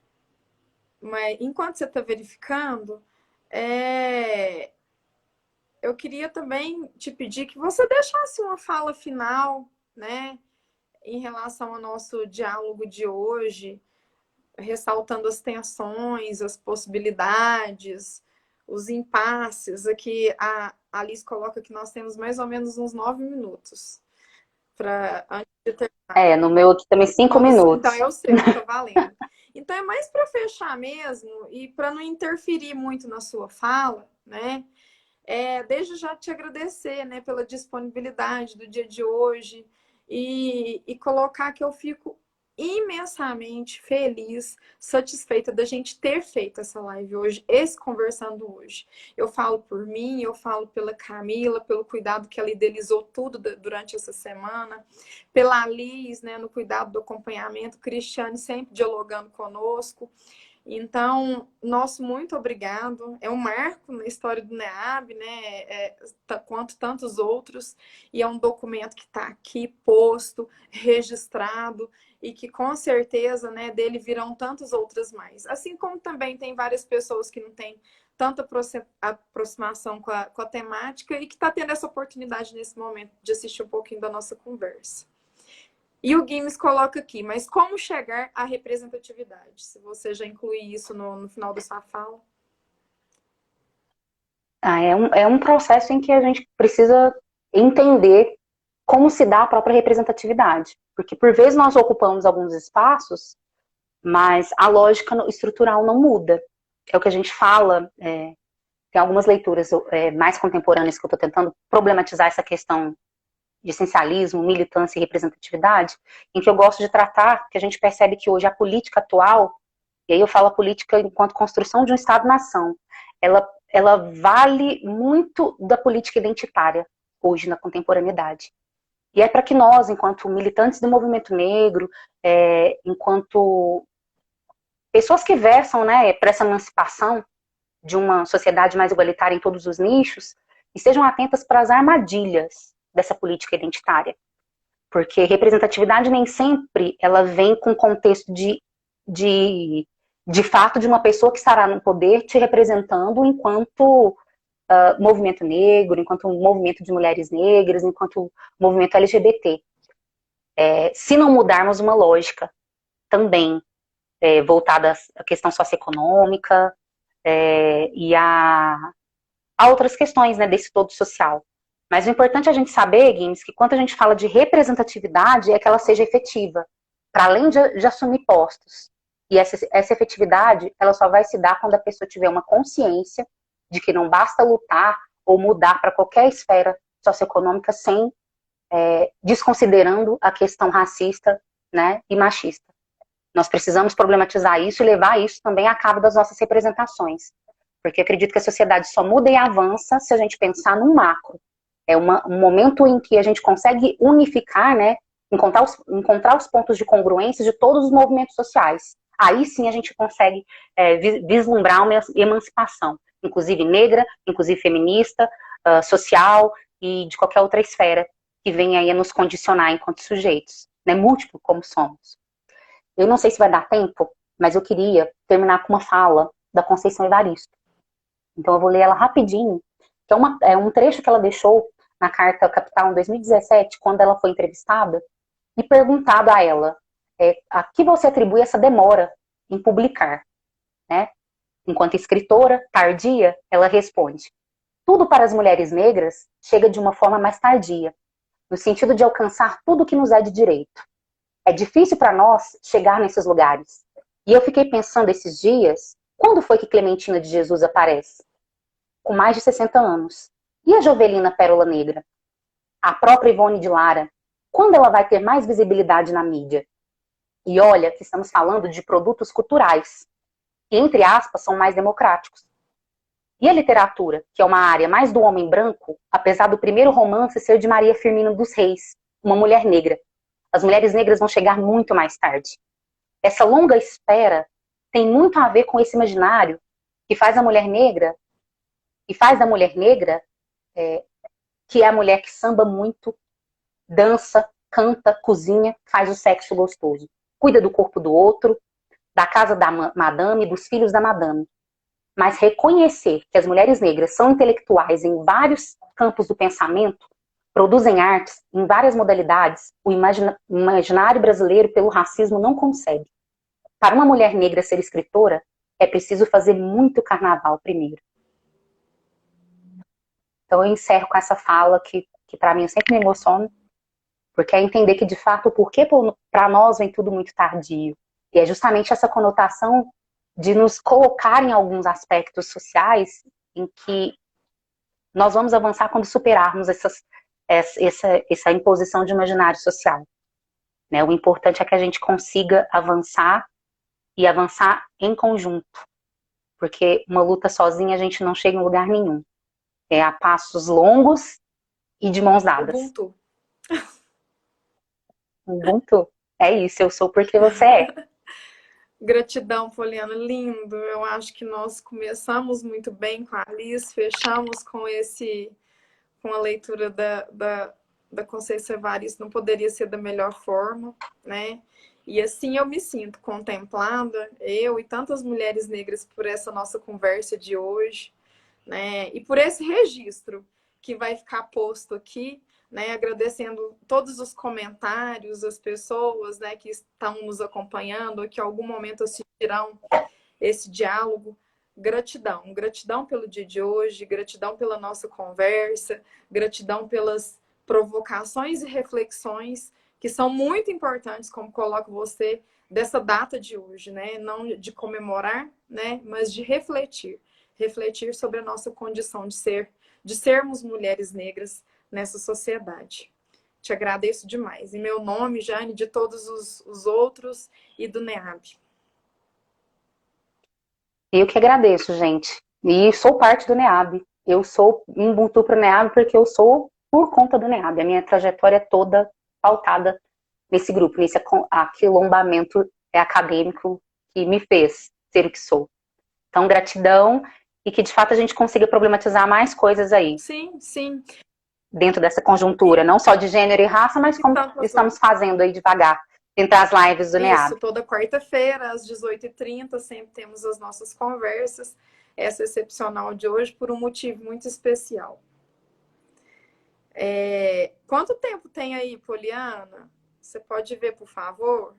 Mas enquanto você está verificando, eu queria também te pedir que você deixasse uma fala final, né, em relação ao nosso diálogo de hoje, ressaltando as tensões, as possibilidades, os impasses. Aqui a Alice coloca que nós temos mais ou menos uns 9 minutos antes de terminar. No meu aqui também 5 minutos. Então eu sei que tá valendo. Então é mais para fechar mesmo e para não interferir muito na sua fala, né? Desde já te agradecer, né, pela disponibilidade do dia de hoje e colocar que eu fico imensamente feliz, satisfeita da gente ter feito essa live hoje, esse conversando hoje. Eu falo por mim, eu falo pela Camila, pelo cuidado que ela idealizou tudo durante essa semana, pela Alice, né, no cuidado do acompanhamento, Cristiane sempre dialogando conosco. Então, nosso muito obrigado. É um marco na história do NEAB, né? Quanto tantos outros. E é um documento que está aqui posto, registrado, e que com certeza, né, dele virão tantos outros mais. Assim como também tem várias pessoas que não têm tanta aproximação com a temática e que está tendo essa oportunidade nesse momento de assistir um pouquinho da nossa conversa. E o Guimes coloca aqui, mas como chegar à representatividade? Se você já inclui isso no final da sua fala. É um processo em que a gente precisa entender como se dá a própria representatividade. Porque, por vezes, nós ocupamos alguns espaços, mas a lógica estrutural não muda. É o que a gente fala, tem algumas leituras mais contemporâneas que eu estou tentando problematizar essa questão de essencialismo, militância e representatividade, em que eu gosto de tratar, que a gente percebe que hoje a política atual, e aí eu falo a política enquanto construção de um Estado-nação, ela vale muito da política identitária hoje na contemporaneidade. E é para que nós, enquanto militantes do movimento negro, enquanto pessoas que versam, né, para essa emancipação de uma sociedade mais igualitária em todos os nichos, estejam atentas para as armadilhas dessa política identitária. Porque representatividade nem sempre ela vem com contexto de fato de uma pessoa que estará no poder te representando enquanto movimento negro, enquanto movimento de mulheres negras, enquanto movimento LGBT. Se não mudarmos uma lógica também voltada à questão socioeconômica e a outras questões, né, desse todo social. Mas o importante é a gente saber, Guimes, que quando a gente fala de representatividade é que ela seja efetiva, para além de assumir postos. E essa efetividade, ela só vai se dar quando a pessoa tiver uma consciência de que não basta lutar ou mudar para qualquer esfera socioeconômica sem desconsiderando a questão racista, né, e machista. Nós precisamos problematizar isso e levar isso também a cabo das nossas representações. Porque acredito que a sociedade só muda e avança se a gente pensar num macro. É um momento em que a gente consegue unificar, né, encontrar os pontos de congruência de todos os movimentos sociais. Aí sim a gente consegue vislumbrar uma emancipação, inclusive negra, inclusive feminista, social e de qualquer outra esfera que venha aí a nos condicionar enquanto sujeitos, né, múltiplo como somos. Eu não sei se vai dar tempo, mas eu queria terminar com uma fala da Conceição Evaristo. Então eu vou ler ela rapidinho, que é um trecho que ela deixou na Carta Capital em 2017, quando ela foi entrevistada, e perguntado a ela a que você atribui essa demora em publicar, né? Enquanto escritora tardia, ela responde: tudo para as mulheres negras chega de uma forma mais tardia, no sentido de alcançar tudo que nos é de direito. É difícil para nós chegar nesses lugares. E eu fiquei pensando esses dias, quando foi que Clementina de Jesus aparece? Com mais de 60 anos. E a Jovelina Pérola Negra? A própria Ivone de Lara? Quando ela vai ter mais visibilidade na mídia? E olha que estamos falando de produtos culturais, que, entre aspas, são mais democráticos. E a literatura, que é uma área mais do homem branco, apesar do primeiro romance ser de Maria Firmina dos Reis, uma mulher negra. As mulheres negras vão chegar muito mais tarde. Essa longa espera tem muito a ver com esse imaginário que faz da mulher negra, que é a mulher que samba muito, dança, canta, cozinha, faz o sexo gostoso. Cuida do corpo do outro, da casa da madame, dos filhos da madame. Mas reconhecer que as mulheres negras são intelectuais em vários campos do pensamento, produzem artes em várias modalidades, o imaginário brasileiro pelo racismo não concebe. Para uma mulher negra ser escritora, é preciso fazer muito carnaval primeiro. Então eu encerro com essa fala que para mim eu sempre me emociono, porque é entender que de fato o porquê para nós vem tudo muito tardio. E é justamente essa conotação de nos colocar em alguns aspectos sociais em que nós vamos avançar quando superarmos essa imposição de imaginário social. né? O importante é que a gente consiga avançar e avançar em conjunto, porque uma luta sozinha a gente não chega em lugar nenhum. É a passos longos e de mãos dadas. Ubuntu. Ubuntu, é isso, eu sou porque você é. Gratidão, Poliana, lindo. Eu acho que nós começamos muito bem com a Alice, fechamos com a leitura da Conceição Evaristo, não poderia ser da melhor forma, né? E assim eu me sinto contemplada, eu e tantas mulheres negras, por essa nossa conversa de hoje, né? E por esse registro que vai ficar posto aqui, né? Agradecendo todos os comentários, as pessoas, né, que estão nos acompanhando, que em algum momento assistirão esse diálogo. Gratidão, gratidão pelo dia de hoje, gratidão pela nossa conversa, gratidão pelas provocações e reflexões que são muito importantes, como coloca você, dessa data de hoje, né? Não de comemorar, né? Mas de refletir, refletir sobre a nossa condição de sermos mulheres negras nessa sociedade. Te agradeço demais. Em meu nome, Jane, de todos os outros e do NEAB. Eu que agradeço, gente. E sou parte do NEAB. Eu sou Ubuntu para o NEAB porque eu sou por conta do NEAB. A minha trajetória é toda pautada nesse grupo, nesse aquilombamento acadêmico que me fez ser o que sou. Então, gratidão e que, de fato, a gente consiga problematizar mais coisas aí. Sim, sim. Dentro dessa conjuntura, não só de gênero e raça, mas como estamos fazendo aí devagar, dentro das lives do NEAB. Isso, toda quarta-feira, às 18h30, sempre temos as nossas conversas. Essa excepcional de hoje, por um motivo muito especial. Quanto tempo tem aí, Poliana? Você pode ver, por favor?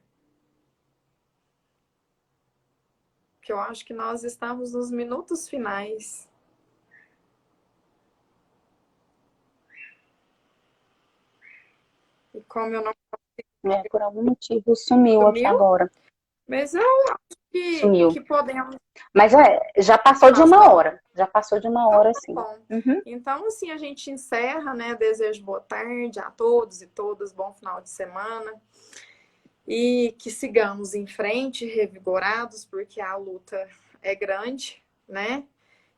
Que eu acho que nós estamos nos minutos finais. E como eu não... por algum motivo sumiu aqui agora. Mas eu acho que podemos... Mas já passou de uma hora. Já passou de uma hora, sim. Bom. Então, assim, a gente encerra, né? Desejo boa tarde a todos e todas, bom final de semana. E que sigamos em frente, revigorados, porque a luta é grande, né?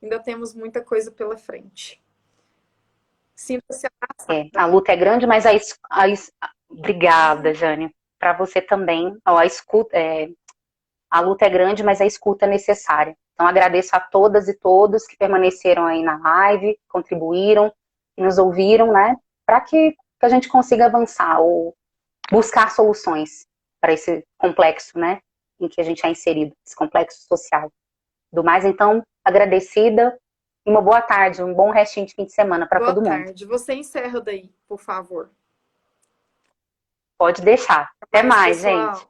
Ainda temos muita coisa pela frente. Sinta-se abraçada. A luta é grande, mas obrigada, Jane. Para você também. A luta é grande, mas a escuta é necessária. Então, agradeço a todas e todos que permaneceram aí na live, contribuíram, nos ouviram, né? Para que a gente consiga avançar ou buscar soluções para esse complexo, né? Em que a gente é inserido, esse complexo social. Do mais, então, agradecida e uma boa tarde, um bom restinho de fim de semana para todo mundo. Boa tarde. Você encerra daí, por favor. Pode deixar. Até mais, gente.